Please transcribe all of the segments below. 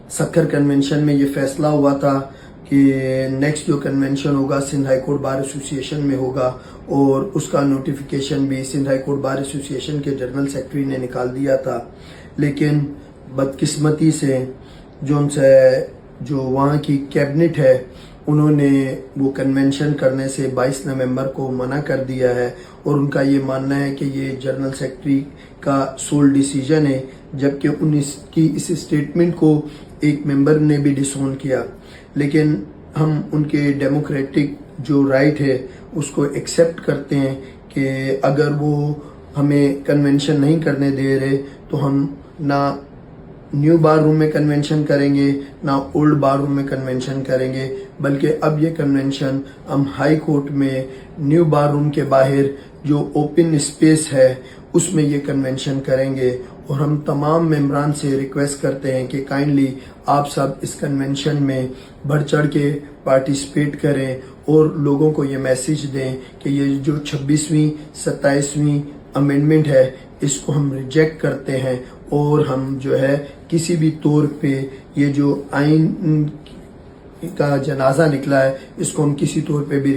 Sukkur convention में ये फैसला हुआ था कि नेक्स्ट जो कन्वेंशन होगा Sindh high court bar association में होगा और उसका नोटिफिकेशन भी Sindh high court bar association के जनरल सेक्रेटरी ने निकाल दिया था। लेकिन बदकिस्मती से जो वहाँ की कैबिनेट है उन्होंने वो कन्वेंशन करने से 22 नवंबर को मना कर दिया है और उनका ये मानना है कि ये जनरल सेक्रेटरी का सोल डिसीजन है, जबकि उनकी इस स्टेटमेंट को एक मेंबर ने भी डिसोन किया। लेकिन हम उनके डेमोक्रेटिक जो राइट है उसको एक्सेप्ट करते हैं कि अगर वो हमें कन्वेंशन नहीं करने दे रहे तो हम ना न्यू बार रूम में कन्वेंशन करेंगे ना ओल्ड बार रूम में कन्वेंशन करेंगे, बल्कि अब ये कन्वेंशन हम हाई कोर्ट में न्यू बार रूम के बाहर जो ओपन स्पेस है उसमें ये कन्वेंशन करेंगे। और हम तमाम मेंबरान से रिक्वेस्ट करते हैं कि काइंडली आप सब इस कन्वेंशन में बढ़ चढ़ के पार्टिसिपेट करें और लोगों को ये मैसेज दें कि ये जो 26वीं 27वीं अमेंडमेंट है इसको हम रिजेक्ट करते हैं और हम जो है किसी भी तौर पे ये जो आइन का जनाजा निकला है इसको हम किसी तौर पे भी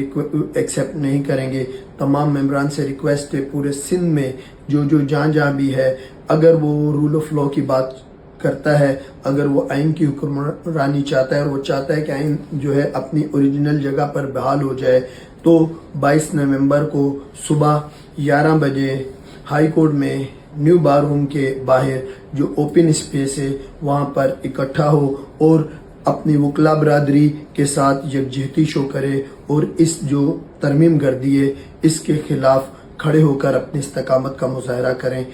एक्सेप्ट नहीं करेंगे। तमाम मेंबरान से रिक्वेस्ट है पूरे सिंध में जो जहाँ भी है, अगर वो रूल ऑफ लॉ की बात करता है, अगर वो आइन की हुक्मरानी चाहता है और वो चाहता है कि आइन जो है अपनी ओरिजिनल जगह पर बहाल हो जाए, तो 22 नवंबर को सुबह 11 बजे हाई कोर्ट में न्यू बार रूम के बाहर जो ओपन स्पेस है वहाँ पर इकट्ठा हो और अपनी वकला बरादरी के साथ यकजहती शो करे और इस जो तरमीम गर्दी है इसके खिलाफ खड़े होकर अपनी इस्तकामत का मुजाहरा करें।